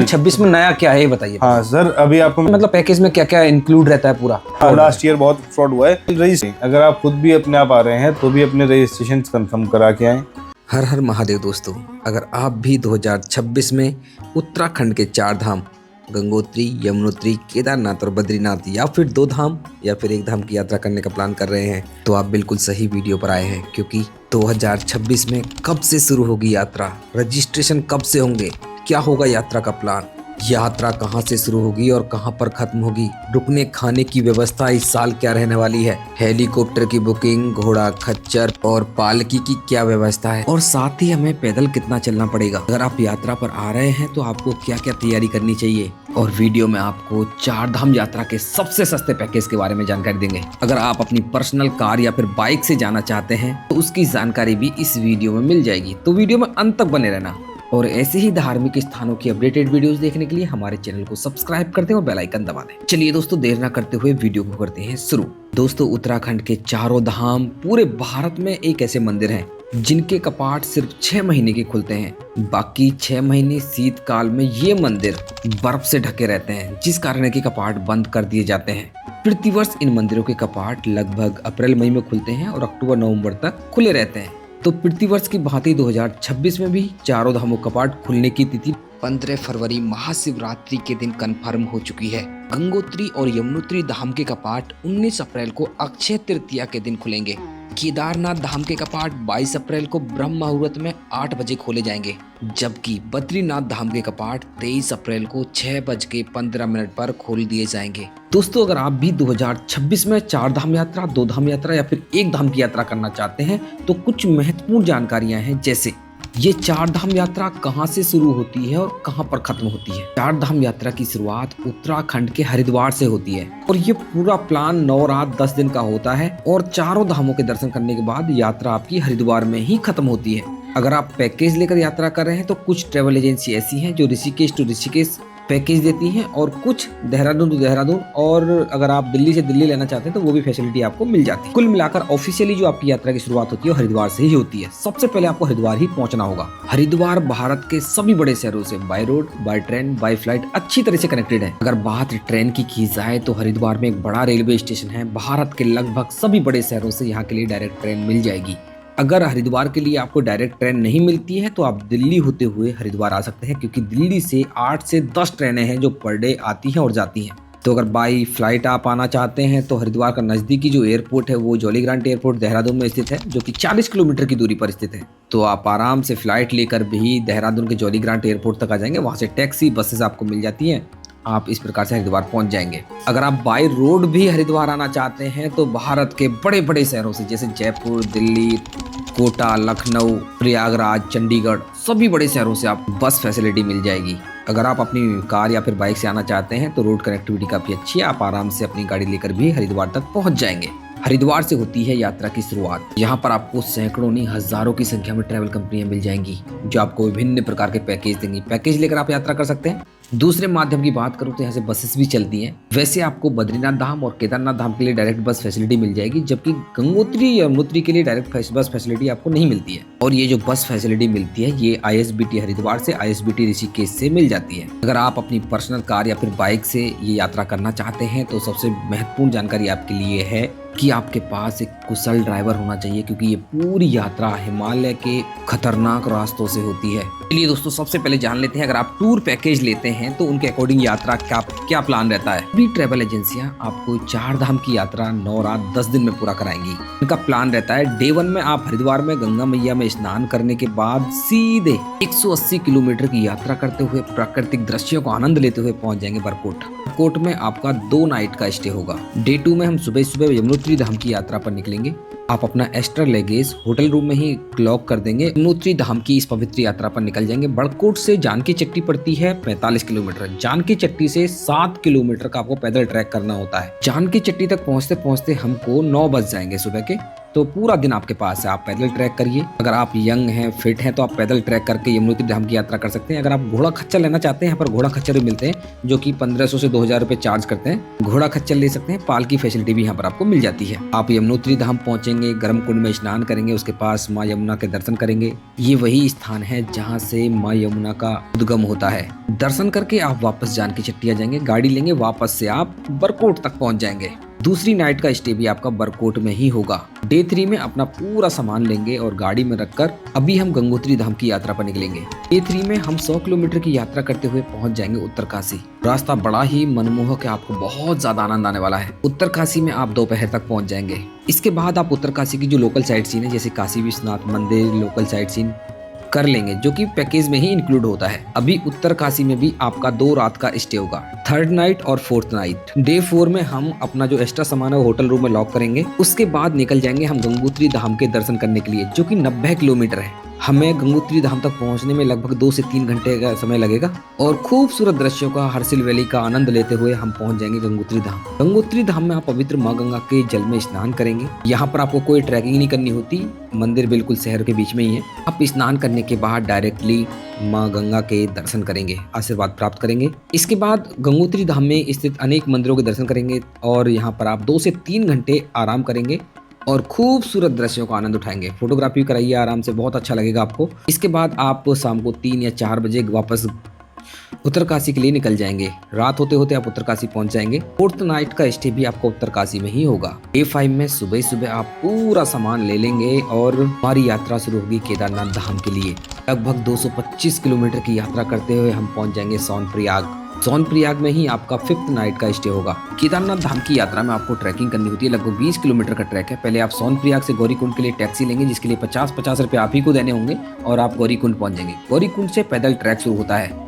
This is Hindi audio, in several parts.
2026 में नया क्या है ये बताइए। हाँ सर, अभी आपको मतलब पैकेज में क्या क्या इंक्लूड रहता है पूरा? लास्ट ईयर बहुत फ्रॉड हुआ है। अगर आप खुद भी अपने आप आ रहे हैं तो भी अपने रजिस्ट्रेशन कंफर्म करा के आए। हर हर महादेव दोस्तों, अगर आप भी 2026 में उत्तराखंड के 4 धाम गंगोत्री, यमुनोत्री, केदारनाथ और बद्रीनाथ या फिर 2 धाम या फिर 1 धाम की यात्रा करने का प्लान कर रहे हैं तो आप बिल्कुल सही वीडियो पर आए हैं। क्योंकि 2026 में कब से शुरू होगी यात्रा, रजिस्ट्रेशन कब से होंगे, क्या होगा यात्रा का प्लान, यात्रा कहां से शुरू होगी और कहां पर खत्म होगी, रुकने खाने की व्यवस्था इस साल क्या रहने वाली है, हेलीकॉप्टर की बुकिंग, घोड़ा खच्चर और पालकी की क्या व्यवस्था है, और साथ ही हमें पैदल कितना चलना पड़ेगा। अगर आप यात्रा पर आ रहे हैं तो आपको क्या क्या तैयारी करनी चाहिए, और वीडियो में आपको 4 धाम यात्रा के सबसे सस्ते पैकेज के बारे में जानकारी देंगे। अगर आप अपनी पर्सनल कार या फिर बाइक से जाना चाहते हैं तो उसकी जानकारी भी इस वीडियो में मिल जाएगी, तो वीडियो में अंत तक बने रहना। और ऐसे ही धार्मिक स्थानों की अपडेटेड वीडियोस देखने के लिए हमारे चैनल को सब्सक्राइब कर दें और बेल आइकन दबा दें। चलिए दोस्तों, देर ना करते हुए वीडियो को करते हैं शुरू। दोस्तों, उत्तराखंड के 4 धाम पूरे भारत में एक ऐसे मंदिर हैं जिनके कपाट सिर्फ 6 महीने के खुलते हैं। बाकी 6 महीने शीतकाल में ये मंदिर बर्फ से ढके रहते हैं, जिस कारण के कपाट बंद कर दिए जाते हैं। प्रतिवर्ष इन मंदिरों के कपाट लगभग अप्रैल मई में खुलते हैं और अक्टूबर नवंबर तक खुले रहते हैं। तो प्रतिवर्ष की भांति 2026 में भी 4 धामों कपाट खुलने की तिथि 15 फरवरी महाशिवरात्रि के दिन कंफर्म हो चुकी है। गंगोत्री और यमुनोत्री धाम के कपाट 19 अप्रैल को अक्षय तृतीया के दिन खुलेंगे। केदारनाथ धाम के कपाट 22 अप्रैल को ब्रह्म मुहूर्त में 8 बजे खोले जाएंगे, जबकि बद्रीनाथ धाम के कपाट 23 अप्रैल को 6:15 पर खोल दिए जाएंगे। दोस्तों, अगर आप भी 2026 में 4 धाम यात्रा, 2 धाम यात्रा या फिर 1 धाम की यात्रा करना चाहते हैं तो कुछ महत्वपूर्ण जानकारियां हैं, जैसे ये 4 धाम यात्रा कहां से शुरू होती है और कहां पर खत्म होती है। 4 धाम यात्रा की शुरुआत उत्तराखंड के हरिद्वार से होती है और ये पूरा प्लान 9 रात 10 दिन का होता है, और चारों धामों के दर्शन करने के बाद यात्रा आपकी हरिद्वार में ही खत्म होती है। अगर आप पैकेज लेकर यात्रा कर रहे हैं तो कुछ ट्रेवल एजेंसी ऐसी हैं जो ऋषिकेश टू ऋषिकेश पैकेज देती हैं, और कुछ देहरादून टू देहरादून, और अगर आप दिल्ली से दिल्ली लेना चाहते हैं तो वो भी फैसिलिटी आपको मिल जाती है। कुल मिलाकर ऑफिशियली जो आपकी यात्रा की शुरुआत होती है वो हरिद्वार से ही होती है। सबसे पहले आपको हरिद्वार ही पहुंचना होगा। हरिद्वार भारत के सभी बड़े शहरों से by road, by train, by flight अच्छी तरह से कनेक्टेड है। अगर बात ट्रेन की जाए तो हरिद्वार में एक बड़ा रेलवे स्टेशन है। भारत के लगभग सभी बड़े शहरों से यहाँ के लिए डायरेक्ट ट्रेन मिल जाएगी। अगर हरिद्वार के लिए आपको डायरेक्ट ट्रेन नहीं मिलती है तो आप दिल्ली होते हुए हरिद्वार आ सकते हैं, क्योंकि दिल्ली से 8 से 10 ट्रेनें हैं जो पर डे आती हैं और जाती हैं। तो अगर बाई फ्लाइट आप आना चाहते हैं तो हरिद्वार का नज़दीकी जो एयरपोर्ट है वो जॉली ग्रांट एयरपोर्ट देहरादून में स्थित है, जो कि 40 किलोमीटर की दूरी पर स्थित है। तो आप आराम से फ्लाइट लेकर भी देहरादून के जॉली ग्रांट एयरपोर्ट तक आ जाएंगे। वहाँ से टैक्सी बसेस आपको मिल जाती हैं, आप इस प्रकार से हरिद्वार पहुंच जाएंगे। अगर आप बाय रोड भी हरिद्वार आना चाहते हैं तो भारत के बड़े बड़े शहरों से जैसे जयपुर, दिल्ली, कोटा, लखनऊ, प्रयागराज, चंडीगढ़, सभी बड़े शहरों से आप बस फैसिलिटी मिल जाएगी। अगर आप अपनी कार या फिर बाइक से आना चाहते हैं तो रोड कनेक्टिविटी काफ़ी अच्छी है, आप आराम से अपनी गाड़ी लेकर भी हरिद्वार तक पहुंच जाएंगे। हरिद्वार से होती है यात्रा की शुरुआत। यहाँ पर आपको सैकड़ों नहीं हजारों की संख्या में ट्रैवल कंपनियां मिल जाएंगी जो आपको विभिन्न प्रकार के पैकेज देंगी। पैकेज लेकर आप यात्रा कर सकते हैं। दूसरे माध्यम की बात करूँ तो यहाँ से बसेस भी चलती हैं। वैसे आपको बद्रीनाथ धाम और केदारनाथ धाम के लिए डायरेक्ट बस फैसिलिटी मिल जाएगी, जबकि गंगोत्री या यमुनोत्री के लिए डायरेक्ट बस फैसिलिटी आपको नहीं मिलती है। और ये जो बस फैसिलिटी मिलती है ये ISBT हरिद्वार से, ISBT ऋषिकेश से मिल जाती है। अगर आप अपनी पर्सनल कार या फिर बाइक से ये यात्रा करना चाहते हैं तो सबसे महत्वपूर्ण जानकारी आपके लिए है कि आपके पास एक कुशल ड्राइवर होना चाहिए, क्योंकि ये पूरी यात्रा हिमालय के खतरनाक रास्तों से होती है। चलिए दोस्तों, सबसे पहले जान लेते हैं अगर आप टूर पैकेज लेते हैं तो उनके अकॉर्डिंग यात्रा का क्या प्लान रहता है। भी ट्रैवल एजेंसियां आपको 4 धाम की यात्रा 9 रात 10 दिन में पूरा कराएंगी। इनका प्लान रहता है डे 1 में आप हरिद्वार में गंगा मैया में स्नान करने के बाद सीधे 180 किलोमीटर की यात्रा करते हुए प्राकृतिक दृश्यों को आनंद लेते हुए पहुंच जाएंगे बरकोट। कोट में आपका 2 नाइट का स्टे होगा। डे 2 में हम सुबह सुबह यमुनोत्री धाम की यात्रा पर निकलेंगे। आप अपना एक्स्ट्रा लगेज होटल रूम में ही लॉक कर देंगे। यमुनोत्री धाम की इस पवित्र यात्रा पर निकल जाएंगे। बड़कोट से जानकी चट्टी पड़ती है 45 किलोमीटर। जानकी चट्टी से 7 किलोमीटर का आपको पैदल ट्रैक करना होता है। जानकी चट्टी तक पहुंचते पहुंचते हमको 9 बज जाएंगे सुबह के। तो पूरा दिन आपके पास है, आप पैदल ट्रैक करिए। अगर आप यंग हैं, फिट हैं, तो आप पैदल ट्रैक करके यमुनोत्री धाम की यात्रा कर सकते हैं। अगर आप घोड़ा खच्चर लेना चाहते हैं, यहाँ पर घोड़ा खच्चर भी मिलते हैं जो कि 1500 से 2000 रुपए चार्ज करते हैं। घोड़ा खच्चर ले सकते हैं, पाल की फैसिलिटी भी यहाँ पर आपको मिल जाती है। आप यमुनोत्री धाम पहुंचेंगे, गर्म कुंड में स्नान करेंगे, उसके पास माँ यमुना के दर्शन करेंगे। ये वही स्थान है जहाँ से माँ यमुना का उद्गम होता है। दर्शन करके आप वापस जानकी चट्टी आ जाएंगे, गाड़ी लेंगे, वापस से आप बरकोट तक पहुंच जाएंगे। दूसरी नाइट का स्टे भी आपका बरकोट में ही होगा। डे 3 में अपना पूरा सामान लेंगे और गाड़ी में रखकर अभी हम गंगोत्री धाम की यात्रा पर निकलेंगे। डे 3 में हम 100 किलोमीटर की यात्रा करते हुए पहुंच जाएंगे उत्तरकाशी। रास्ता बड़ा ही मनमोहक है, आपको बहुत ज्यादा आनंद आने वाला है। उत्तरकाशी में आप दोपहर तक पहुंच जाएंगे। इसके बाद आप उत्तरकाशी की जो लोकल साइट सीन है, जैसे काशी विश्वनाथ मंदिर, लोकल साइट सीन कर लेंगे, जो कि पैकेज में ही इंक्लूड होता है। अभी उत्तरकाशी में भी आपका 2 रात का स्टे होगा, 3rd नाइट और 4th नाइट। डे 4 में हम अपना जो एक्स्ट्रा सामान है वो होटल रूम में लॉक करेंगे। उसके बाद निकल जाएंगे हम गंगोत्री धाम के दर्शन करने के लिए, जो कि 90 किलोमीटर है। हमें गंगोत्री धाम तक पहुंचने में लगभग 2 से 3 घंटे का समय लगेगा और खूबसूरत दृश्यों का, हर्सिल वैली का आनंद लेते हुए हम पहुंच जाएंगे गंगोत्री धाम। गंगोत्री धाम में आप पवित्र माँ गंगा के जल में स्नान करेंगे। यहाँ पर आपको कोई ट्रैकिंग नहीं करनी होती, मंदिर बिल्कुल शहर के बीच में ही है। आप स्नान करने के बाद डायरेक्टली माँ गंगा के दर्शन करेंगे, आशीर्वाद प्राप्त करेंगे। इसके बाद गंगोत्री धाम में स्थित अनेक मंदिरों के दर्शन करेंगे और यहाँ पर आप 2 से 3 घंटे आराम करेंगे और खूबसूरत दृश्यों का आनंद उठाएंगे। फोटोग्राफी कराइए आराम से, बहुत अच्छा लगेगा आपको। इसके बाद आप शाम को 3 या 4 बजे वापस उत्तरकाशी के लिए निकल जाएंगे। रात होते होते आप उत्तरकाशी पहुंच जाएंगे। 4th नाइट का स्टे भी आपको उत्तरकाशी में ही होगा। डे 5 में सुबह सुबह आप पूरा सामान ले लेंगे और हमारी यात्रा शुरू होगी केदारनाथ धाम के लिए। लगभग 225 किलोमीटर की यात्रा करते हुए हम पहुंच जाएंगे सोनप्रयाग। सोनप्रयाग में ही आपका 5th नाइट का स्टे होगा। केदारनाथ धाम की यात्रा में आपको ट्रैकिंग करनी होती है, लगभग 20 किलोमीटर का ट्रैक है। पहले आप सोनप्रयाग से गौरीकुंड के लिए टैक्सी लेंगे, जिसके लिए 50-50 रुपये आप ही को देने होंगे और आप गौरीकुंड पहुंच जाएंगे। गौरीकुंड से पैदल ट्रैक शुरू होता है,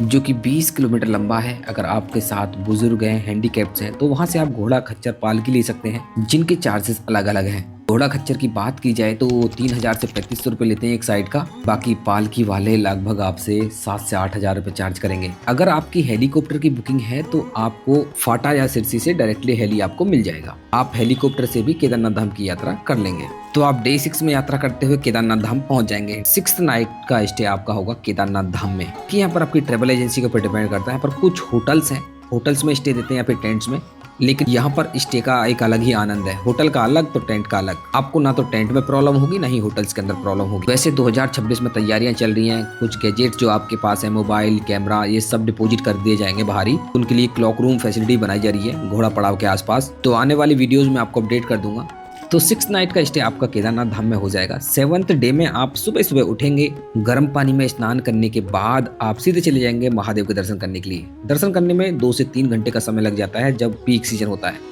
जो कि 20 किलोमीटर लंबा है। अगर आपके साथ बुजुर्ग हैं, हैंडीकैप्स हैं, तो वहां से आप घोड़ा खच्चर पालकी ले सकते हैं, जिनके चार्जेस अलग अलग हैं। घोड़ा खच्चर की बात की जाए तो 3000 से 3500 रुपये लेते हैं एक साइड का। बाकी पालकी वाले लगभग आपसे 7 से 8000 रुपये चार्ज करेंगे। अगर आपकी हेलीकॉप्टर की बुकिंग है तो आपको फाटा या सिरसी से डायरेक्टली हेली आपको मिल जाएगा। आप हेलीकॉप्टर से भी केदारनाथ धाम की यात्रा कर लेंगे। तो आप डे 6 में यात्रा करते हुए केदारनाथ धाम पहुंच जाएंगे। 6th नाइट का स्टे आपका होगा केदारनाथ धाम में, कि यहाँ पर आपकी ट्रेवल एजेंसी के ऊपर डिपेंड करता है। यहाँ पर कुछ होटल्स हैं, होटल्स में स्टे देते हैं या फिर टेंट्स में, लेकिन यहाँ पर स्टे का एक अलग ही आनंद है। होटल का अलग तो टेंट का अलग। आपको ना तो टेंट में प्रॉब्लम होगी, ना ही होटल्स के अंदर प्रॉब्लम होगी। वैसे 2026 में तैयारियां चल रही हैं, कुछ गैजेट जो आपके पास है, मोबाइल, कैमरा, ये सब डिपॉजिट कर दिए जाएंगे बाहर ही। उनके लिए क्लॉक रूम फैसिलिटी बनाई जा रही है घोड़ा पड़ाव के आसपास। तो आने वाली वीडियोज में आपको अपडेट कर दूंगा। तो 6th नाइट का स्टे आपका केदारनाथ धाम में हो जाएगा। 7th डे में आप सुबह सुबह उठेंगे, गर्म पानी में स्नान करने के बाद आप सीधे चले जाएंगे महादेव के दर्शन करने के लिए। दर्शन करने में 2 से 3 घंटे का समय लग जाता है जब पीक सीजन होता है।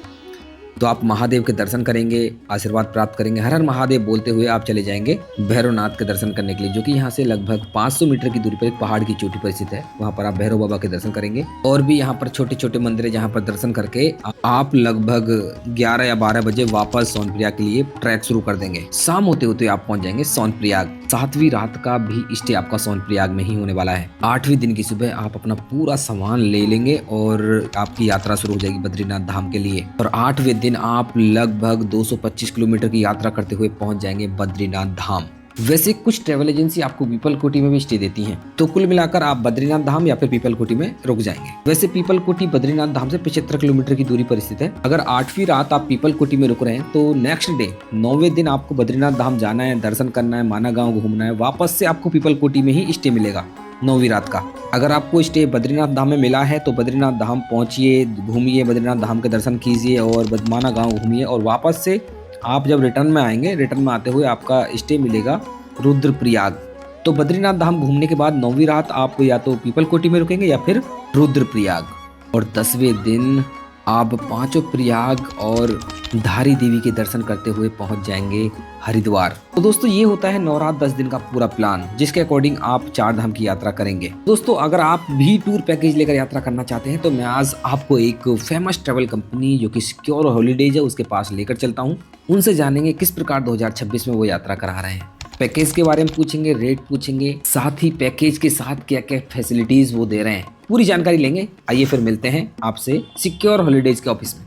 तो आप महादेव के दर्शन करेंगे, आशीर्वाद प्राप्त करेंगे, हर हर महादेव बोलते हुए आप चले जाएंगे भैरवनाथ के दर्शन करने के लिए, जो कि यहाँ से लगभग 500 मीटर की दूरी पर एक पहाड़ की चोटी पर स्थित है। वहाँ पर आप भैरव बाबा के दर्शन करेंगे। और भी यहाँ पर छोटे छोटे मंदिर है, जहाँ पर दर्शन करके आप लगभग 11 या 12 बजे वापस सोनप्रयाग के लिए ट्रैक शुरू कर देंगे। शाम होते होते आप पहुंच जाएंगे सोनप्रयाग। 7वीं रात का भी स्टे आपका सोनप्रयाग में ही होने वाला है। 8वें दिन की सुबह आप अपना पूरा सामान ले लेंगे और आपकी यात्रा शुरू हो जाएगी बद्रीनाथ धाम के लिए। और 8वें दिन आप लगभग 225 किलोमीटर की यात्रा करते हुए पहुंच जाएंगे बद्रीनाथ धाम। वैसे कुछ ट्रैवल एजेंसी आपको पीपलकोटी में भी स्टे देती हैं, तो कुल मिलाकर आप बद्रीनाथ धाम या फिर पीपलकोटी में रुक जाएंगे। वैसे पीपलकोटी बद्रीनाथ धाम से 75 किलोमीटर की दूरी पर स्थित है। अगर 8वीं रात आप पीपलकोटी में रुक रहे हैं तो नेक्स्ट डे 9वें दिन आपको बद्रीनाथ धाम जाना है, दर्शन करना है, माना गाँव घूमना है, वापस से आपको पीपलकोटी में ही स्टे मिलेगा 9वीं रात का। अगर आपको स्टे बद्रीनाथ धाम में मिला है तो बद्रीनाथ धाम पहुंचिए, घूमिए, बद्रीनाथ धाम के दर्शन कीजिए और माना गाँव घूमिए। और वापस से आप जब रिटर्न में आएंगे, रिटर्न में आते हुए आपका स्टे मिलेगा रुद्रप्रयाग। तो बद्रीनाथ धाम घूमने के बाद 9वीं रात आप या तो पीपलकोटी में रुकेंगे या फिर रुद्रप्रयाग। और 10वें दिन आप 5 प्रयाग और धारी देवी के दर्शन करते हुए पहुंच जाएंगे हरिद्वार। तो दोस्तों ये होता है 9 रात 10 दिन का पूरा प्लान, जिसके अकॉर्डिंग आप 4 धाम की यात्रा करेंगे। दोस्तों अगर आप भी टूर पैकेज लेकर यात्रा करना चाहते हैं तो मैं आज आपको एक फेमस ट्रैवल कंपनी जो कि सिक्योर हॉलीडेज है उसके पास लेकर चलता हूँ। उनसे जानेंगे किस प्रकार 2026 में वो यात्रा करा रहे हैं। पैकेज के बारे में पूछेंगे, रेट पूछेंगे, साथ ही पैकेज के साथ क्या क्या फैसिलिटीज वो दे रहे हैं, पूरी जानकारी लेंगे। आइए फिर मिलते हैं आपसे सिक्योर हॉलीडेज के ऑफिस में।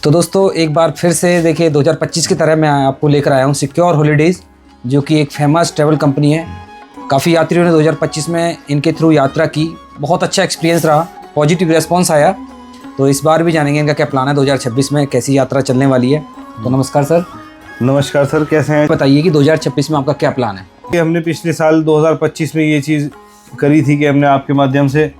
तो दोस्तों एक बार फिर से देखिए 2025 की तरह मैं आपको लेकर आया हूँ सिक्योर हॉलीडेज़, जो कि एक फेमस ट्रैवल कंपनी है। काफ़ी यात्रियों ने 2025 में इनके थ्रू यात्रा की, बहुत अच्छा एक्सपीरियंस रहा, पॉजिटिव रिस्पॉन्स आया। तो इस बार भी जानेंगे इनका क्या प्लान है 2026 में, कैसी यात्रा चलने वाली है। तो नमस्कार सर। नमस्कार सर, कैसे हैं? बताइए कि 2026 में आपका क्या प्लान है। कि हमने पिछले साल 2025 में ये चीज़ करी थी कि हमने आपके माध्यम से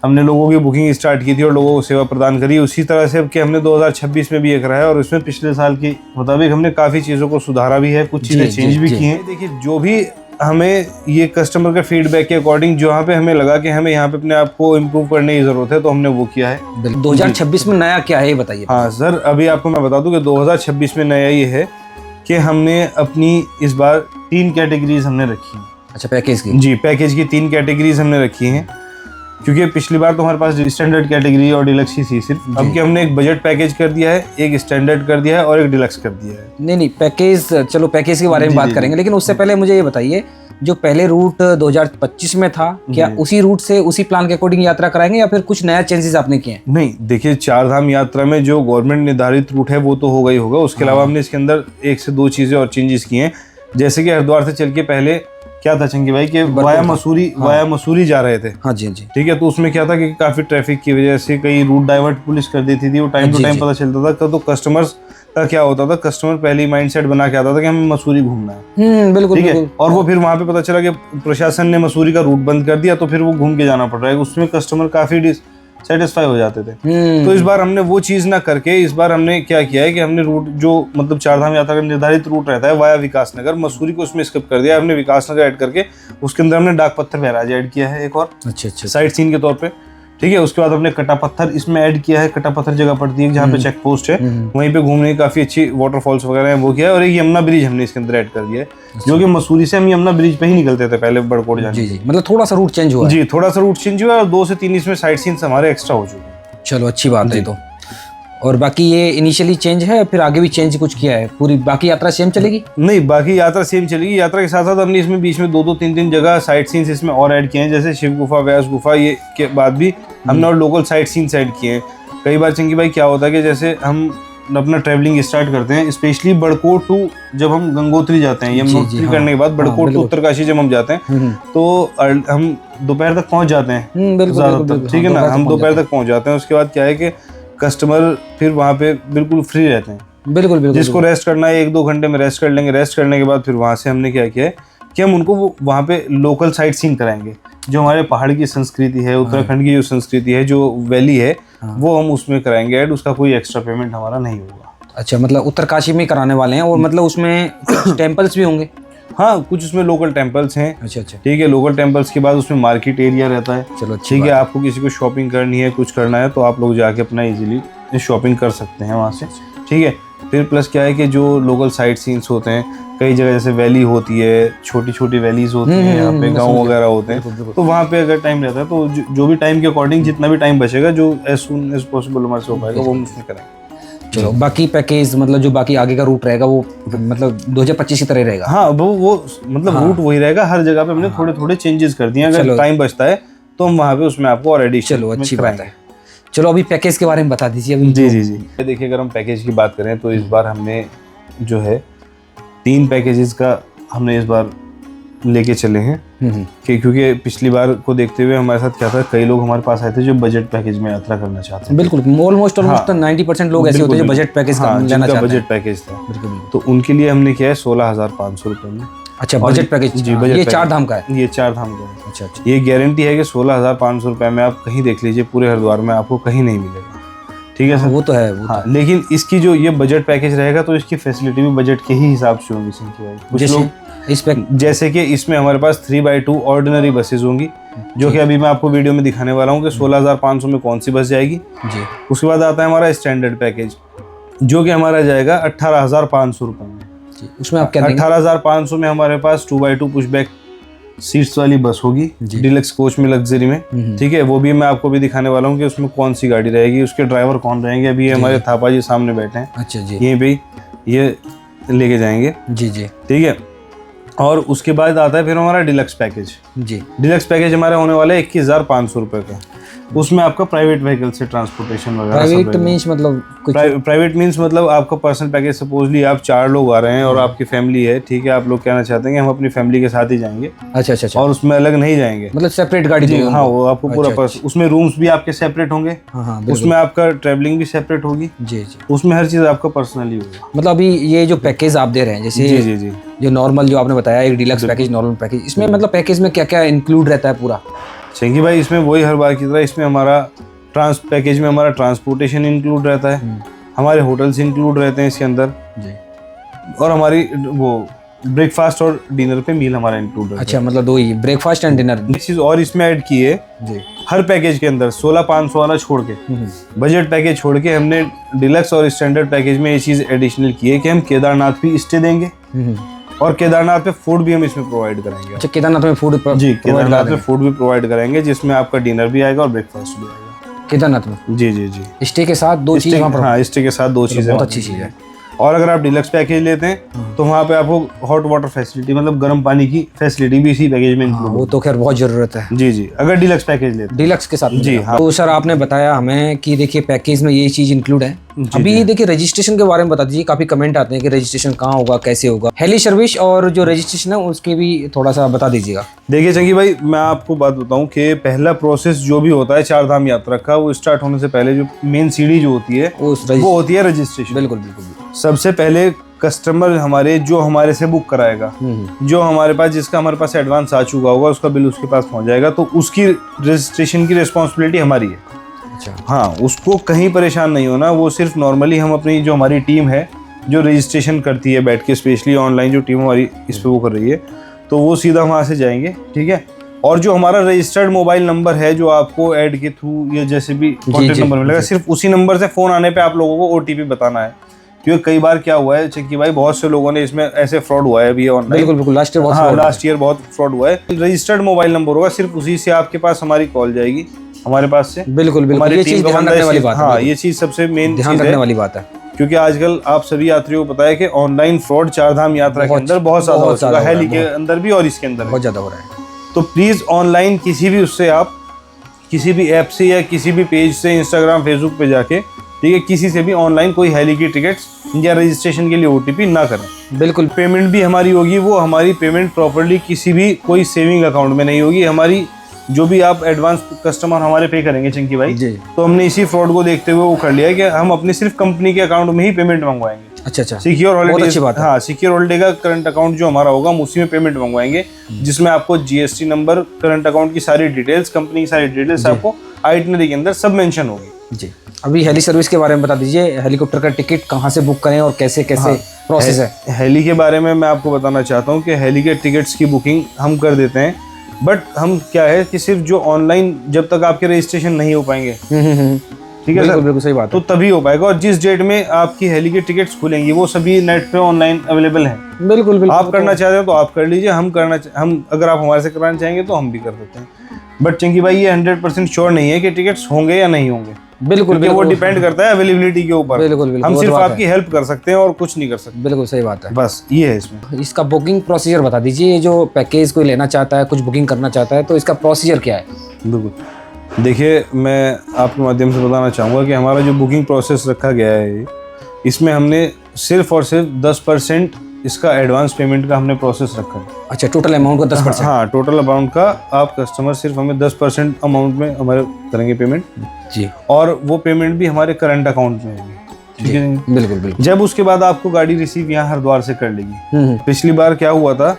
हमने लोगों की बुकिंग स्टार्ट की थी और लोगों को सेवा प्रदान करी। उसी तरह से अब कि हमने 2026 में भी ये करा है और इसमें पिछले साल के मुताबिक हमने काफ़ी चीज़ों को सुधारा भी है, कुछ चीज़ें चेंज भी की हैं। देखिए, जो भी हमें ये कस्टमर के फीडबैक के अकॉर्डिंग जहाँ पे हमें लगा कि हमें यहाँ पे अपने आप को इम्प्रूव करने की ज़रूरत है, तो हमने वो किया है। 2026 में नया क्या है ये बताइए। हाँ सर, अभी आपको मैं बता दूं कि 2026 में नया ये है कि हमने अपनी इस बार 3 कैटेगरीज हमने रखी हैं। अच्छा, पैकेज की? जी, पैकेज की 3 कैटेगरीज हमने रखी हैं, क्योंकि पिछली बार तो हमारे पास स्टैंडर्ड कैटेगरी और डिलक्स ही थी सिर्फ। अब कि हमने एक बजट पैकेज कर दिया है, एक स्टैंडर्ड कर दिया है और एक डिलक्स कर दिया है। नहीं, पैकेज, चलो पैकेज के बारे में बात करेंगे, लेकिन उससे पहले मुझे ये बताइए, जो पहले रूट 2025 में था, क्या उसी रूट से उसी प्लान के अकॉर्डिंग यात्रा कराएंगे या फिर कुछ नया चेंजेस आपने किए हैं? नहीं, देखिए, 4 धाम यात्रा में जो गवर्नमेंट निर्धारित रूट है वो तो होगा ही होगा। उसके अलावा हमने इसके अंदर 1 से 2 चीज़ें और चेंजेस किए हैं। जैसे कि हरिद्वार से चल के पहले क्या था चंकी भाई, कि वाया मसूरी जा रहे थे। हाँ जी, हाँ जी। ठीक है, तो उसमें क्या था कि काफ़ी ट्रैफिक की वजह से कई रूट डाइवर्ट पुलिस कर देती थी, वो टाइम टू टाइम पता चलता था। तो कस्टमर्स का क्या होता था, कस्टमर पहले ही माइंडसेट बना के आता था कि हमें मसूरी घूमना है। बिल्कुल, ठीक है, बिल्कुल। और वो फिर वहां पे पता चला कि प्रशासन ने मसूरी का रूट बंद कर दिया, तो फिर वो घूम के जाना पड़ रहा है। उसमें कस्टमर काफी सेटिस्फाई हो जाते थे। तो इस बार हमने वो चीज ना करके इस बार हमने क्या किया है कि हमने रूट जो मतलब 4 धाम यात्रा का निर्धारित रूट रहता है वाया विकासनगर, मसूरी को उसमें स्किप कर दिया। हमने विकासनगर ऐड करके उसके अंदर हमने डाक पत्थर बैराज ऐड किया है एक और, अच्छा, साइड सीन के तौर पे। ठीक है, उसके बाद हमने कटा पत्थर इसमें ऐड किया है। कटा पत्थर जगह पड़ती है जहाँ पे चेक पोस्ट है, वहीं पे घूमने की काफी अच्छी वाटरफॉल्स वगैरह है, वो किया है। और एक यमुना ब्रिज हमने इसके अंदर ऐड कर दिया है, जो कि मसूरी से हम यमुना ब्रिज पे ही निकलते थे पहले बड़कोट जाने। जी, मतलब थोड़ा सा रूट चेंज हुआ है। जी, थोड़ा सा रूट चेंज हुआ है और 2 से 3 इसमें साइड सीन्स हमारे एक्स्ट्रा हो चुके हैं। चलो, अच्छी बात है। तो और बाकी ये इनिशियली चेंज है, फिर आगे भी चेंज कुछ किया है? पूरी बाकी यात्रा सेम चलेगी? नहीं, बाकी यात्रा सेम चलेगी। यात्रा के साथ साथ हमने इसमें बीच में 2-2, 3-3 जगह साइड सीन्स इसमें और ऐड किए हैं, जैसे शिव गुफा, व्यास गुफा, ये के बाद भी हमने और लोकल साइड सीन्स ऐड किए हैं। कई बार चंकी भाई क्या होता है कि जैसे हम अपना ट्रैवलिंग स्टार्ट करते हैं, स्पेशली बड़कोट टू जब हम गंगोत्री जाते हैं, यमुनोत्री करने के बाद बड़कोट टू उत्तरकाशी जब हम जाते हैं, तो हम दोपहर तक पहुंच जाते हैं ज्यादातर। ठीक है ना, हम दोपहर तक पहुंच जाते हैं। उसके बाद क्या है कि कस्टमर फिर वहाँ पे बिल्कुल फ्री रहते हैं। बिल्कुल। जिसको रेस्ट करना है 1-2 घंटे में रेस्ट कर लेंगे। रेस्ट करने के बाद फिर वहाँ से हमने क्या किया है कि हम उनको वो वहाँ पे लोकल साइट सीन कराएंगे। जो हमारे पहाड़ की संस्कृति है, उत्तराखंड की जो संस्कृति है, जो वैली है, वो हम उसमें कराएंगे ऐड। उसका कोई एक्स्ट्रा पेमेंट हमारा नहीं होगा। अच्छा, मतलब उत्तरकाशी में कराने वाले हैं, और मतलब उसमें टेम्पल्स भी होंगे? हाँ, कुछ उसमें लोकल टेम्पल्स हैं। अच्छा। ठीक है, लोकल टेम्पल्स के बाद उसमें मार्केट एरिया रहता है। चलो, ठीक है, आपको किसी को शॉपिंग करनी है, कुछ करना है, तो आप लोग जाके अपना इजीली शॉपिंग कर सकते हैं वहाँ से। ठीक है, फिर प्लस क्या है कि जो लोकल साइट सीन्स होते हैं, कई जगह जैसे वैली होती है, छोटी छोटी वैलीज होती हैं, यहाँ पे गाँव वगैरह होते हैं, तो वहाँ पे अगर टाइम रहता है तो जो भी टाइम के अकॉर्डिंग जितना भी टाइम बचेगा, जो एज सून एज पॉसिबल हमारे से हो पाएगा, वो हम उसमें करेंगे। चलो, बाकी पैकेज मतलब जो बाकी आगे का रूट रहेगा वो मतलब 2025 की तरह रहेगा? हाँ, वो मतलब रूट वही रहेगा। हर जगह पे हमने थोड़े थोड़े चेंजेस कर दिए। अगर टाइम बचता है तो हम वहाँ पे उसमें आपको और एडिशन। चलो, अच्छी बात है। चलो, अभी पैकेज के बारे में बता दीजिए अभी। जी। देखिए, अगर हम पैकेज की बात करें तो इस बार हमने जो है 3 पैकेजेस का हमने इस बार लेके चले हैं, क्योंकि पिछली बार को देखते हुए हमारे साथ क्या था, कई लोग हमारे पास आए थे जो बजट पैकेज में यात्रा करना चाहते हैं। बिल्कुल, ऑलमोस्ट 90% लोग ऐसे होते हैं जो बजट पैकेज लेना चाहते हैं। बजट पैकेज था, तो उनके लिए हमने किया है 16,500 रुपये में। अच्छा, बजट पैकेज। जी, ये 4 धाम का है? ये 4 धाम का है। अच्छा। ये गारंटी है कि 16,500 रुपये में आप कहीं देख लीजिए, पूरे हरिद्वार में आपको कहीं नहीं मिलेगा। ठीक है सर, वो तो है। हाँ, लेकिन इसकी जो ये बजट पैकेज रहेगा तो इसकी फैसिलिटी भी बजट के ही हिसाब से होंगी। कुछ लोग जैसे कि इसमें हमारे पास 3x2 ऑर्डिनरी बसेज होंगी, जो कि अभी मैं आपको वीडियो में दिखाने वाला हूँ कि 16,500 में कौन सी बस जाएगी जी। उसके बाद आता है हमारा स्टैंडर्ड पैकेज, जो कि हमारा जाएगा 18,500 रुपये में जी। उसमें आप क्या 18,500 में हमारे पास 2x2 पुशबैक सीट्स वाली बस होगी, डिलक्स कोच में, लग्जरी में। ठीक है, वो भी मैं आपको भी दिखाने वाला हूँ कि उसमें कौन सी गाड़ी रहेगी, उसके ड्राइवर कौन रहेंगे। अभी हमारे थापा जी सामने बैठे हैं। अच्छा जी, यहीं पे ये लेके जाएंगे। जी। ठीक है, और उसके बाद आता है फिर हमारा डिलक्स पैकेज। जी, डिलक्स पैकेज हमारा होने वाला है 21,500 रुपये का। उसमें आपका प्राइवेट व्हीकल से ट्रांसपोर्टेशन वगैरह प्राइवेट मीन्स मतलब कुछ प्राइवेट मीन्स मतलब आपका पर्सनल पैकेज, सपोजली आप 4 लोग आ रहे हैं और आपकी फैमिली है, ठीक है, आप लोग कहना चाहते हैं कि हम अपनी फैमिली के साथ ही जाएंगे अच्छा अच्छा अच्छा, और उसमें अलग नहीं जाएंगे, मतलब सेपरेट गाड़ी जी दोगे हाँ, उनको? वो आपको पूरा उसमें रूम्स भी आपके सेपरेट होंगे, हाँ उसमें आपका ट्रैवलिंग भी सेपरेट होगी, जी जी, उसमें हर चीज़ आपका पर्सनली होगा। मतलब अभी ये जो पैकेज आप दे रहे हैं जैसे जी जी जी जो नॉर्मल जो आपने बताया एक डिलक्स पैकेज, नॉर्मल पैकेज, इसमें मतलब पैकेज में क्या क्या इंक्लूड रहता है पूरा? चंकी भाई, इसमें वही हर बार की तरह इसमें हमारा पैकेज में हमारा ट्रांसपोर्टेशन इंक्लूड रहता है, हमारे होटल्स इंक्लूड रहते हैं इसके अंदर जी, और हमारी वो ब्रेकफास्ट और डिनर पे मील हमारा इंक्लूड रहता अच्छा मतलब दो ही, ब्रेकफास्ट एंड डिनर? है। एक चीज़ और इसमें ऐड की है जी, हर पैकेज के अंदर 16,500 वाला छोड़ के, बजट पैकेज छोड़ के हमने डिलक्स और स्टैंडर्ड पैकेज में ये चीज़ एडिशनल की है कि हम केदारनाथ भी स्टे देंगे और केदारनाथ पे फूड भी हम इसमें प्रोवाइड करेंगे। अच्छा, केदारनाथ में फूड जी, केदारनाथ में फूड भी प्रोवाइड करेंगे जिसमें आपका डिनर भी आएगा और ब्रेकफास्ट भी आएगा केदारनाथ में? जी जी जी, स्टे के साथ दो चीज़ वहाँ पर? हाँ, स्टे के साथ 2 चीज़ें बहुत अच्छी चीज़ है। और अगर आप डिलक्स पैकेज लेते हैं तो वहाँ पे आपको हॉट वाटर फैसिलिटी, मतलब गर्म पानी की फैसिलिटी भी इसी पैकेज में हाँ, इंक्लूड। वो तो खैर बहुत ज़रूरत है जी जी, अगर डिलक्स पैकेज लेते डिलक्स के साथ में। जी, हाँ। तो सर आपने बताया हमें कि देखिए पैकेज में ये चीज़ इंक्लूड है। अभी देखिए रजिस्ट्रेशन के बारे में बता दीजिए, काफ़ी कमेंट आते हैं कि रजिस्ट्रेशन कहाँ होगा, कैसे होगा, हेली सर्विस और जो रजिस्ट्रेशन है उसके भी थोड़ा सा बता दीजिएगा। देखिए चंकी भाई, मैं आपको बात बताऊं कि पहला प्रोसेस जो भी होता है 4 धाम यात्रा का, वो स्टार्ट होने से पहले जो मेन सीढ़ी जो होती है वो होती है रजिस्ट्रेशन। बिल्कुल बिल्कुल। सबसे पहले कस्टमर हमारे जो हमारे से बुक कराएगा, जो हमारे पास जिसका हमारे पास एडवांस आ चुका होगा, उसका बिल उसके पास पहुंच जाएगा, तो उसकी रजिस्ट्रेशन की रिस्पॉन्सिबिलिटी हमारी है। अच्छा, हाँ, उसको कहीं परेशान नहीं होना, वो सिर्फ नॉर्मली हम अपनी जो हमारी टीम है जो रजिस्ट्रेशन करती है बैठ के, स्पेशली ऑनलाइन जो टीम हमारी इस पे वो कर रही है, तो वो सीधा वहाँ से जाएंगे, ठीक है। और जो हमारा रजिस्टर्ड मोबाइल नंबर है जो आपको ऐड के थ्रू या जैसे भी कॉन्टेक्ट नंबर मिलेगा, सिर्फ उसी नंबर से फ़ोन आने पे आप लोगों को OTP बताना है। क्योंकि कई बार क्या हुआ है चंकी भाई, बहुत से लोगों ने इसमें ऐसे फ्रॉड हुआ है अभी ऑनलाइन। बिल्कुल बिल्कुल, लास्ट ईयर बहुत फ्रॉड हुआ है। रजिस्टर्ड मोबाइल नंबर होगा, सिर्फ उसी से आपके पास हमारी कॉल जाएगी, हमारे पास से। बिल्कुल बिल्कुल, ये चीज़ ध्यान रखने वाली बात है। हाँ, ये चीज़ सबसे मेन ध्यान रखने वाली बात है, क्योंकि आजकल आप सभी यात्रियों को पता है कि ऑनलाइन फ्रॉड 4 धाम यात्रा के अंदर बहुत ज्यादा हो चुका है, हेली के अंदर भी और इसके अंदर बहुत ज़्यादा हो रहा है। तो प्लीज़ ऑनलाइन किसी भी उससे आप किसी भी ऐप से या किसी भी पेज से, इंस्टाग्राम फेसबुक पे जाके, ठीक है, किसी से भी ऑनलाइन कोई हेली की टिकट्स या रजिस्ट्रेशन के लिए OTP ना करें। बिल्कुल। पेमेंट भी हमारी होगी, वो हमारी पेमेंट प्रॉपर्ली किसी भी कोई सेविंग अकाउंट में नहीं होगी। हमारी जो भी आप एडवांस कस्टमर हमारे पे करेंगे चंकी भाई जी, तो हमने इसी फ्रॉड को देखते हुए वो कर लिया है कि हम अपने सिर्फ कंपनी के अकाउंट में ही पेमेंट मंगवाएंगे। अच्छा अच्छा, सिक्योर हॉलिडे, अच्छी बात है। हाँ, सिक्योर हॉलिडे का करंट अकाउंट जो हमारा होगा हम उसी में पेमेंट मंगवाएंगे, जिसमें आपको GST नंबर, करंट अकाउंट की सारी डिटेल्स, कंपनी की सारी डिटेल्स आपको आइटनरी के अंदर सब मेंशन होगी। जी, अभी हेली सर्विस के बारे में बता दीजिए, हेलीकॉप्टर का टिकट कहाँ से बुक करें और कैसे कैसे प्रोसेस है? हेली के बारे में मैं आपको बताना चाहता हूँ कि हेली के टिकट्स की बुकिंग हम कर देते हैं, बट हम क्या है कि सिर्फ जो ऑनलाइन जब तक आपके रजिस्ट्रेशन नहीं हो पाएंगे, ठीक है सर, बिल्कुल सही बात तो तभी हो पाएगा। और जिस डेट में आपकी हेली की टिकट्स खुलेंगी वो सभी नेट पे ऑनलाइन अवेलेबल हैं। बिल्कुल बिल्कुल, आप करना चाहते हो तो आप कर लीजिए, हम अगर आप हमारे से कराना चाहेंगे तो हम भी कर देते हैं। बट चंकी भाई, ये 100% श्योर नहीं है कि टिकट्स होंगे या नहीं होंगे। बिल्कुल वो डिपेंड करता है अवेलेबिलिटी के ऊपर। बिल्कुल, हम सिर्फ आपकी हेल्प कर सकते हैं और कुछ नहीं कर सकते। बिल्कुल सही बात है, बस ये है इसमें। इसका बुकिंग प्रोसीजर बता दीजिए, ये जो पैकेज कोई लेना चाहता है, कुछ बुकिंग करना चाहता है, तो इसका प्रोसीजर क्या है? बिल्कुल, देखिए, मैं आपके माध्यम से बताना चाहूँगा कि हमारा जो बुकिंग प्रोसेस रखा गया है, इसमें हमने सिर्फ और सिर्फ 10% इसका एडवांस पेमेंट का हमने प्रोसेस रखा है। अच्छा, टोटल अमाउंट का 10%? हाँ, टोटल अमाउंट का आप कस्टमर सिर्फ हमें 10% अमाउंट में हमारे करेंगे पेमेंट जी, और वो पेमेंट भी हमारे करंट अकाउंट में होगी, ठीक है। बिल्कुल बिल्कुल। जब उसके बाद आपको गाड़ी रिसीव यहाँ हरिद्वार से कर लेगी। पिछली बार क्या हुआ था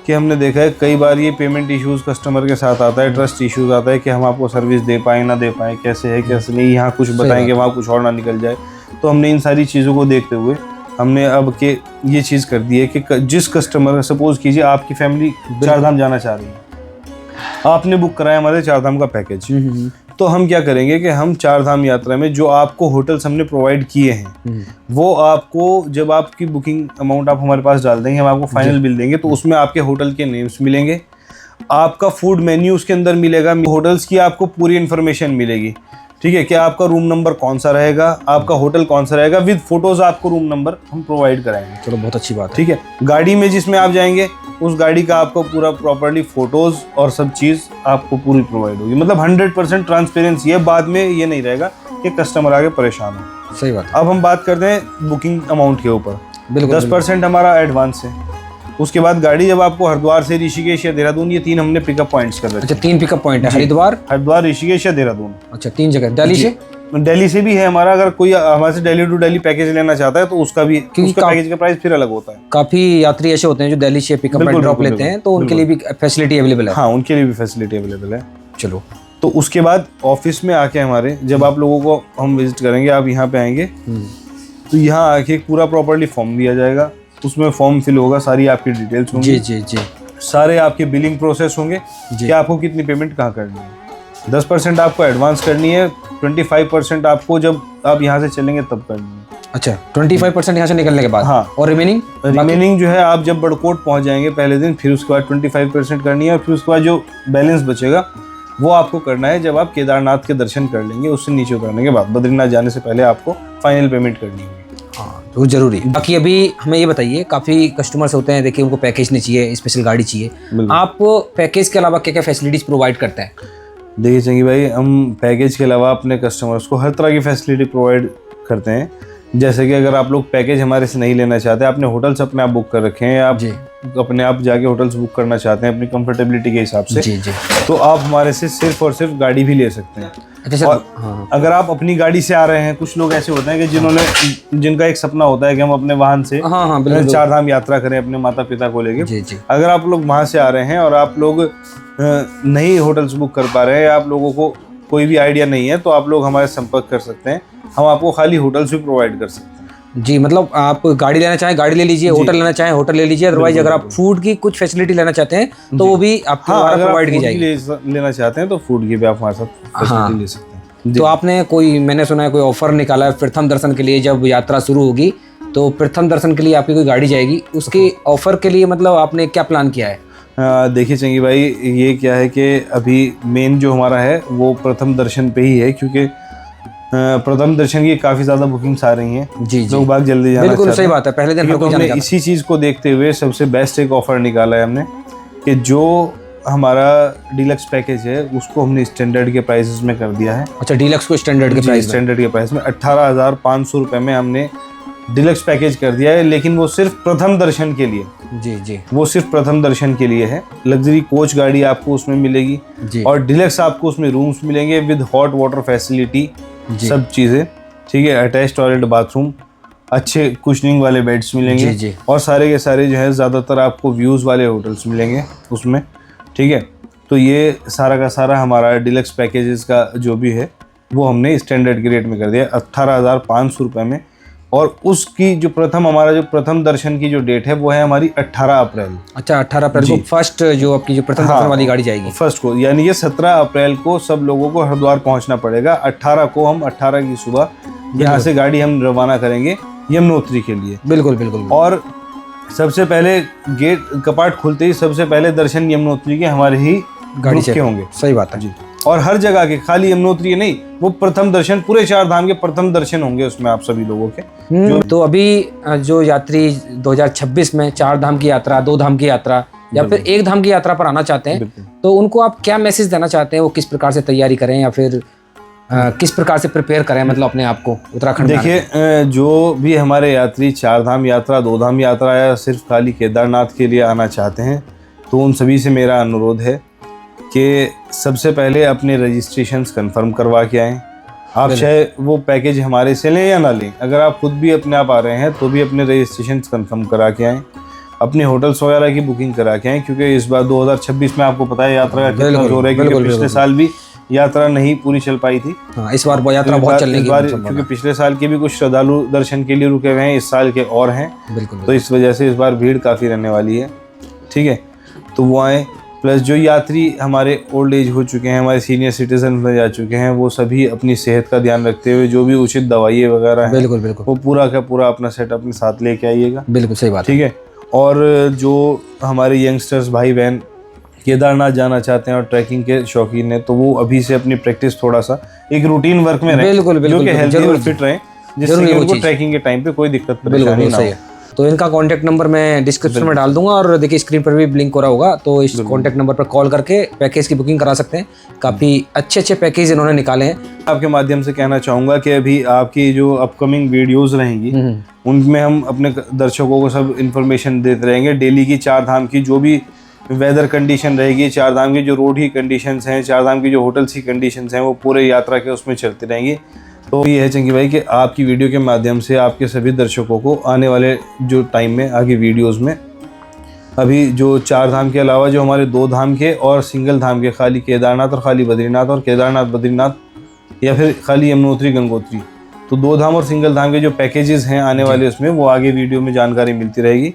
कि हमने देखा है कई बार ये पेमेंट इश्यूज कस्टमर के साथ आता है, ट्रस्ट इश्यूज आता है कि हम आपको सर्विस दे पाए ना दे पाए, कैसे है कैसे नहीं, यहाँ कुछ बताएंगे वहाँ कुछ और ना निकल जाए। तो हमने इन सारी चीज़ों को देखते हुए हमने अब के ये चीज़ कर दी है कि जिस कस्टमर, सपोज कीजिए आपकी फैमिली 4 धाम जाना चाह रही है, आपने बुक कराया हमारे 4 धाम का पैकेज, तो हम क्या करेंगे कि हम 4 धाम यात्रा में जो आपको होटल्स हमने प्रोवाइड किए हैं, वो आपको जब आपकी बुकिंग अमाउंट आप हमारे पास डाल देंगे, हम आपको फाइनल बिल देंगे, तो उसमें आपके होटल के नेम्स मिलेंगे, आपका फूड मेन्यू उसके अंदर मिलेगा, होटल्स की आपको पूरी इन्फॉर्मेशन मिलेगी। ठीक है, क्या आपका रूम नंबर कौन सा रहेगा, आपका होटल कौन सा रहेगा, विद फोटोज आपको रूम नंबर हम प्रोवाइड कराएंगे। चलो बहुत अच्छी बात है। ठीक है, गाड़ी में जिसमें आप जाएंगे उस गाड़ी का आपको पूरा प्रॉपर्ली फोटोज और सब चीज़ आपको पूरी प्रोवाइड होगी। मतलब 100% ट्रांसपेरेंसी है, बाद में ये नहीं रहेगा कि कस्टमर आगे परेशान हो। सही बात है। अब हम बात करते हैं बुकिंग अमाउंट के ऊपर। बिल्कुल 10% हमारा एडवांस है। उसके बाद गाड़ी जब आपको हरिद्वार से ऋषिकेश या देहरादून, ये 3 हमने पिकअप पॉइंट्स कर रखे अच्छा 3 पिकअप पॉइंट है, हरिद्वार ऋषिकेश या देहरादून। अच्छा 3 जगह। दिल्ली से भी है हमारा, अगर कोई हमारे से दिल्ली टू दिल्ली पैकेज लेना चाहता है तो उसका भी, उसका पैकेज का प्राइस फिर अलग होता है। काफी यात्री ऐसे होते हैं जो दिल्ली से पिकअप एंड ड्रॉप लेते हैं, तो उनके लिए भी फैसिलिटी अवेलेबल है। हाँ, उनके लिए भी फैसिलिटी अवेलेबल है। चलो, तो उसके बाद ऑफिस में आके हमारे, जब आप लोगों को हम विजिट करेंगे, आप यहाँ पे आएंगे तो यहाँ आके एक पूरा प्रॉपर्ली फॉर्म दिया जाएगा। उसमें फॉर्म फिल होगा, सारी आपकी डिटेल्स होंगी। जी जी जी। सारे आपके बिलिंग प्रोसेस होंगे कि आपको कितनी पेमेंट कहाँ करनी है। 10% आपको एडवांस करनी है, 25% आपको जब आप यहाँ से चलेंगे तब करनी है। अच्छा 25% यहाँ से निकलने के बाद। हाँ। और रिमेनिंग जो है आप जब बड़कोट पहुँच जाएंगे पहले दिन, फिर उसके बाद 25% करनी है, और फिर उसके बाद जो बैलेंस बचेगा वो आपको करना है जब आप केदारनाथ के दर्शन कर लेंगे। उससे नीचे उतरने के बाद, बद्रीनाथ जाने से पहले आपको फाइनल पेमेंट करनी होगी। हाँ तो जरूरी। बाकी अभी हमें ये बताइए, काफ़ी कस्टमर्स होते हैं, देखिए उनको पैकेज नहीं चाहिए, स्पेशल गाड़ी चाहिए, आप पैकेज के अलावा क्या क्या फैसिलिटीज़ प्रोवाइड करते हैं? देखिए चंगी भाई, हम पैकेज के अलावा अपने कस्टमर्स को हर तरह की फैसिलिटी प्रोवाइड करते हैं। जैसे कि अगर आप लोग पैकेज हमारे से नहीं लेना चाहते, आपने होटल्स अपने आप बुक कर रखे हैं, आप अपने आप जाके होटल्स बुक करना चाहते हैं अपनी कंफर्टेबिलिटी के हिसाब से, जी जी, तो आप हमारे से सिर्फ और सिर्फ गाड़ी भी ले सकते हैं। अच्छा और अगर आप अपनी गाड़ी से आ रहे हैं, कुछ लोग ऐसे होते हैं कि जिनका एक सपना होता है कि हम अपने वाहन से 4 धाम यात्रा करें अपने माता पिता को लेके। अगर आप लोग वहाँ से आ रहे हैं और आप लोग नहीं होटल्स बुक कर पा रहे हैं, आप लोगों को कोई भी आइडिया नहीं है, तो आप लोग हमारे संपर्क कर सकते हैं। हम आपको खाली होटल्स भी प्रोवाइड कर सकते हैं। जी, मतलब आप गाड़ी लेना चाहें गाड़ी ले लीजिए, होटल लेना चाहें होटल ले लीजिए, अदरवाइज अगर आप फूड की कुछ फैसिलिटी लेना चाहते हैं तो वो भी आपको प्रोवाइड की जाएगी। लेना चाहते हैं तो फूड की भी आप हमारे साथ फैसिलिटी ले सकते हैं। तो आपने कोई, मैंने सुना है कोई ऑफर निकाला है प्रथम दर्शन के लिए, जब यात्रा शुरू होगी तो प्रथम दर्शन के लिए आपकी कोई गाड़ी जाएगी, उसके ऑफर के लिए मतलब आपने क्या प्लान किया है? देखिए चंगी भाई, ये क्या है कि अभी मेन जो हमारा है वो प्रथम दर्शन पे ही है, क्योंकि प्रथम दर्शन की काफ़ी ज़्यादा बुकिंग्स आ रही हैं। जी लोग बाग जल्दी जाना बिल्कुल सही बात है, पहले दिन तो हमने इसी चीज़ को देखते हुए सबसे बेस्ट एक ऑफर निकाला है हमने, कि जो हमारा डीलक्स पैकेज है उसको हमने स्टैंडर्ड के प्राइसेस में कर दिया है। अच्छा, डीलक्स को स्टैंडर्ड के प्राइस में 18,500 रुपये में हमने डीलक्स पैकेज कर दिया है, लेकिन वो सिर्फ प्रथम दर्शन के लिए। जी जी, वो सिर्फ प्रथम दर्शन के लिए है। लग्जरी कोच गाड़ी आपको उसमें मिलेगी जी, और डीलक्स आपको उसमें रूम्स मिलेंगे विद हॉट वाटर फैसिलिटी, सब चीज़ें, ठीक है, अटैच टॉयलेट बाथरूम, अच्छे कुशनिंग वाले बेड्स मिलेंगे। जी। और सारे के सारे जो है ज़्यादातर आपको व्यूज़ वाले होटल्स मिलेंगे उसमें, ठीक है। तो ये सारा का सारा हमारा डीलक्स पैकेजेस का जो भी है वो हमने स्टैंडर्ड के रेट में कर दिया 18,500 रुपये में। और उसकी जो हमारा जो प्रथम दर्शन की जो डेट है वो है हमारी 18 अप्रैल। अच्छा, 18 अप्रैल को फर्स्ट जो आपकी जो प्रथम दर्शन वाली गाड़ी जाएगी, फर्स्ट को, यानी ये 17 अप्रैल को सब लोगों को हरिद्वार पहुंचना पड़ेगा। 18 की सुबह यहाँ से गाड़ी हम रवाना करेंगे यमुनोत्री के लिए। बिल्कुल। और सबसे पहले गेट कपाट खुलते ही सबसे पहले दर्शन यमुनोत्री के हमारे ही गाड़ी के होंगे। सही बात है जी। और हर जगह के, खाली यमुनोत्री नहीं, वो प्रथम दर्शन, पूरे 4 धाम के प्रथम दर्शन होंगे उसमें आप सभी लोगों के। तो अभी जो यात्री 2026 में 4 धाम की यात्रा, 2 धाम की यात्रा या फिर 1 धाम की यात्रा पर आना चाहते हैं, तो उनको आप क्या मैसेज देना चाहते हैं? वो किस प्रकार से तैयारी करें या फिर किस प्रकार से प्रिपेयर करें, मतलब अपने आप को उत्तराखंड? देखिए, जो भी हमारे यात्री 4 धाम यात्रा, 2 धाम यात्रा या सिर्फ खाली केदारनाथ के लिए आना चाहते हैं, तो उन सभी से मेरा अनुरोध है कि सबसे पहले अपने रजिस्ट्रेशंस कंफर्म करवा के आएँ। आप चाहे वो पैकेज हमारे से लें या ना लें, अगर आप खुद भी अपने आप आ रहे हैं तो भी अपने रजिस्ट्रेशंस कंफर्म करा के आएँ, अपने होटल्स वगैरह की बुकिंग करा के आएँ, क्योंकि इस बार 2026 में आपको पता है यात्रा का कितना जोर है, क्योंकि पिछले साल भी यात्रा नहीं पूरी चल पाई थी। हाँ, इस बार यात्रा बहुत चलने की, क्योंकि पिछले साल के भी कुछ श्रद्धालु दर्शन के लिए रुके हुए हैं, इस साल के और हैं। तो इस वजह से इस बार भीड़ काफ़ी रहने वाली है, ठीक है। तो वो आएँ, प्लस जो यात्री हमारे ओल्ड एज हो चुके हैं, हमारे सीनियर सिटीजन में जा चुके हैं, वो सभी अपनी सेहत का ध्यान रखते हुए जो भी उचित दवाइयाँ वगैरह हैं, बिल्कुल वो पूरा का पूरा अपना सेट अपने साथ लेके आइएगा। बिल्कुल सही बात, ठीक है। और जो हमारे यंगस्टर्स भाई बहन केदारनाथ जाना चाहते हैं और ट्रैकिंग के शौकीन है, तो वो अभी से अपनी प्रैक्टिस थोड़ा सा एक रूटीन वर्क में रहे, बिल्कुल, बिल्कुल, जो कि हेल्दी जरूर, और फिट रहे, जिससे जरूर कि वो उनको चीज़। ट्रैकिंग के टाइम पे कोई दिक्कत बिल्कुल परेशानी ना सही हो। है। तो इनका कांटेक्ट नंबर मैं डिस्क्रिप्शन में डाल दूंगा और देखिए स्क्रीन पर भी लिंक हो रहा होगा, तो इस कांटेक्ट नंबर पर कॉल करके पैकेज की बुकिंग करा सकते हैं। काफ़ी अच्छे पैकेज इन्होंने निकाले हैं। आपके माध्यम से कहना चाहूँगा कि अभी आपकी जो अपकमिंग वीडियोस रहेंगी उनमें हम अपने दर्शकों को सब इन्फॉर्मेशन देते रहेंगे। डेली की 4 धाम की जो भी वेदर कंडीशन रहेगी, 4 धाम की जो रोड की कंडीशंस हैं, 4 धाम की जो होटल्स की कंडीशंस हैं, वो पूरे यात्रा के उसमें चलती रहेंगी। तो ये है चंकी भाई कि आपकी वीडियो के माध्यम से आपके सभी दर्शकों को आने वाले जो टाइम में आगे वीडियोज़ में अभी जो 4 धाम के अलावा जो हमारे 2 धाम के और सिंगल धाम के, खाली केदारनाथ और खाली बद्रीनाथ, और केदारनाथ बद्रीनाथ या फिर खाली यमुनोत्री गंगोत्री, तो 2 धाम और सिंगल धाम के जो पैकेजेस हैं आने वाले उसमें वो आगे वीडियो में जानकारी मिलती रहेगी।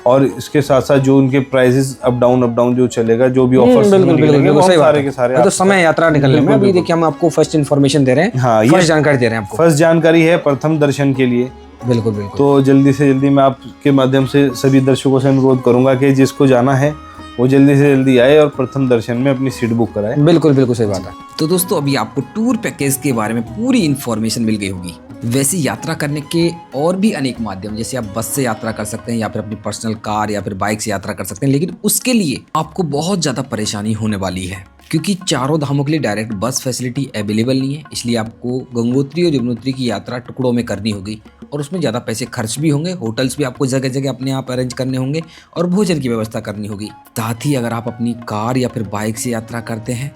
और इसके साथ साथ जो उनके प्राइसेस अप डाउन जो चलेगा, जो भी ऑफर्स निकलेंगे वो हम सारे के सारे तो समय यात्रा निकलने में अभी देखिए हम आपको फर्स्ट इन्फॉर्मेशन दे रहे हैं। हाँ, फर्स्ट जानकारी दे रहे हैं आपको। फर्स्ट जानकारी है प्रथम दर्शन के लिए। बिल्कुल बिल्कुल। तो जल्दी से जल्दी मैं आपके माध्यम से सभी दर्शकों से अनुरोध करूंगा कि जिसको जाना है वो जल्दी से जल्दी आए और प्रथम दर्शन में अपनी सीट बुक कराए। बिल्कुल बिल्कुल सही बात है। तो दोस्तों अभी आपको टूर पैकेज के बारे में पूरी इन्फॉर्मेशन मिल गई होगी। वैसे यात्रा करने के और भी अनेक माध्यम, जैसे आप बस से यात्रा कर सकते हैं या फिर अपनी पर्सनल कार या फिर बाइक से यात्रा कर सकते हैं, लेकिन उसके लिए आपको बहुत ज़्यादा परेशानी होने वाली है क्योंकि चारों धामों के लिए डायरेक्ट बस फैसिलिटी अवेलेबल नहीं है। इसलिए आपको गंगोत्री और यमुनोत्री की यात्रा टुकड़ों में करनी होगी और उसमें ज़्यादा पैसे खर्च भी होंगे। होटल्स भी आपको जगह जगह अपने आप अरेंज करने होंगे और भोजन की व्यवस्था करनी होगी। साथ ही अगर आप अपनी कार या फिर बाइक से यात्रा करते हैं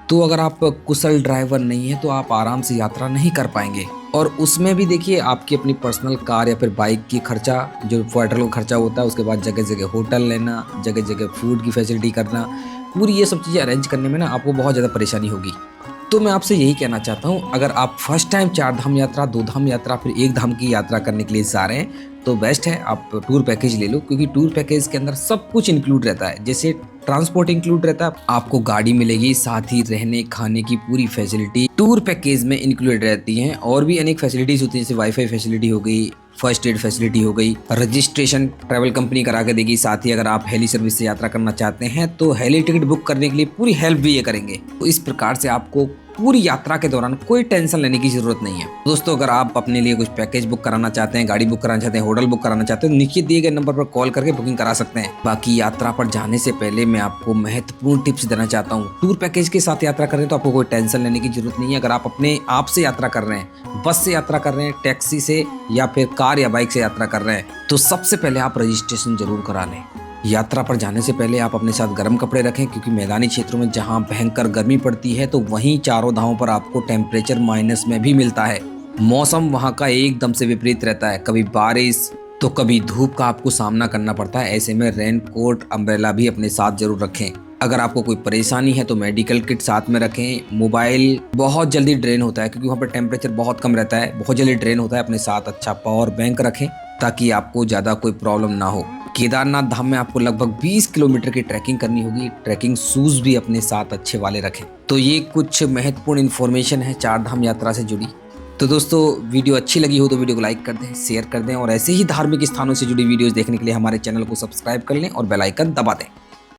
तो अगर आप कुशल ड्राइवर नहीं है तो आप आराम से यात्रा नहीं कर पाएंगे। और उसमें भी देखिए आपकी अपनी पर्सनल कार या फिर बाइक की खर्चा, जो पेट्रोल खर्चा होता है, उसके बाद जगह जगह होटल लेना, जगह जगह फूड की फैसिलिटी करना, पूरी ये सब चीज़ें अरेंज करने में ना आपको बहुत ज़्यादा परेशानी होगी। तो मैं आपसे यही कहना चाहता हूँ, अगर आप फर्स्ट टाइम 4 धाम यात्रा, 2 धाम यात्रा, फिर 1 धाम की यात्रा करने के लिए जा रहे हैं तो बेस्ट है आप टूर पैकेज ले लो, क्योंकि टूर पैकेज के अंदर सब कुछ इंक्लूड रहता है। जैसे ट्रांसपोर्ट इंक्लूड रहता है, आपको गाड़ी मिलेगी, साथ ही रहने खाने की पूरी फैसिलिटी टूर पैकेज में इंक्लूड रहती हैं। और भी अनेक फैसिलिटीज होती है, जैसे वाईफाई फैसिलिटी हो गई, फर्स्ट एड फैसिलिटी हो गई, रजिस्ट्रेशन ट्रैवल कंपनी करा के देगी। साथ ही अगर आप हेली सर्विस से यात्रा करना चाहते हैं तो हेली टिकट बुक करने के लिए पूरी हेल्प भी ये करेंगे। तो इस प्रकार से आपको पूरी यात्रा के दौरान कोई टेंशन लेने की जरूरत नहीं है। दोस्तों अगर आप अपने लिए कुछ पैकेज बुक कराना चाहते हैं, गाड़ी बुक कराना चाहते हैं, होटल बुक कराना चाहते हैं, तो नीचे दिए गए नंबर पर कॉल करके बुकिंग करा सकते हैं। बाकी यात्रा पर जाने से पहले मैं आपको महत्वपूर्ण टिप्स देना चाहता हूँ। टूर पैकेज के साथ यात्रा कर रहे हैं तो आपको कोई टेंशन लेने की जरूरत नहीं है। अगर आप अपने आप से यात्रा कर रहे हैं, बस से यात्रा कर रहे हैं, टैक्सी से या फिर कार या बाइक से यात्रा कर रहे हैं, तो सबसे पहले आप रजिस्ट्रेशन जरूर करा लें। यात्रा पर जाने से पहले आप अपने साथ गर्म कपड़े रखें, क्योंकि मैदानी क्षेत्रों में जहां भयंकर गर्मी पड़ती है तो वहीं चारों धामों पर आपको टेम्परेचर माइनस में भी मिलता है। मौसम वहां का एकदम से विपरीत रहता है, कभी बारिश तो कभी धूप का आपको सामना करना पड़ता है। ऐसे में रेन कोट, अम्ब्रेला भी अपने साथ जरूर रखें। अगर आपको कोई परेशानी है तो मेडिकल किट साथ में रखें। मोबाइल बहुत जल्दी ड्रेन होता है क्योंकि वहाँ पर टेम्परेचर बहुत कम रहता है, बहुत जल्दी ड्रेन होता है। अपने साथ अच्छा पावर बैंक रखें ताकि आपको ज़्यादा कोई प्रॉब्लम ना हो। केदारनाथ धाम में आपको लगभग 20 किलोमीटर की ट्रैकिंग करनी होगी। ट्रैकिंग शूज भी अपने साथ अच्छे वाले रखें। तो ये कुछ महत्वपूर्ण इन्फॉर्मेशन है 4 धाम यात्रा से जुड़ी। तो दोस्तों वीडियो अच्छी लगी हो तो वीडियो को लाइक कर दें, शेयर कर दें और ऐसे ही धार्मिक स्थानों से जुड़ी वीडियोस देखने के लिए हमारे चैनल को सब्सक्राइब कर लें और बेल आइकन दबा दें।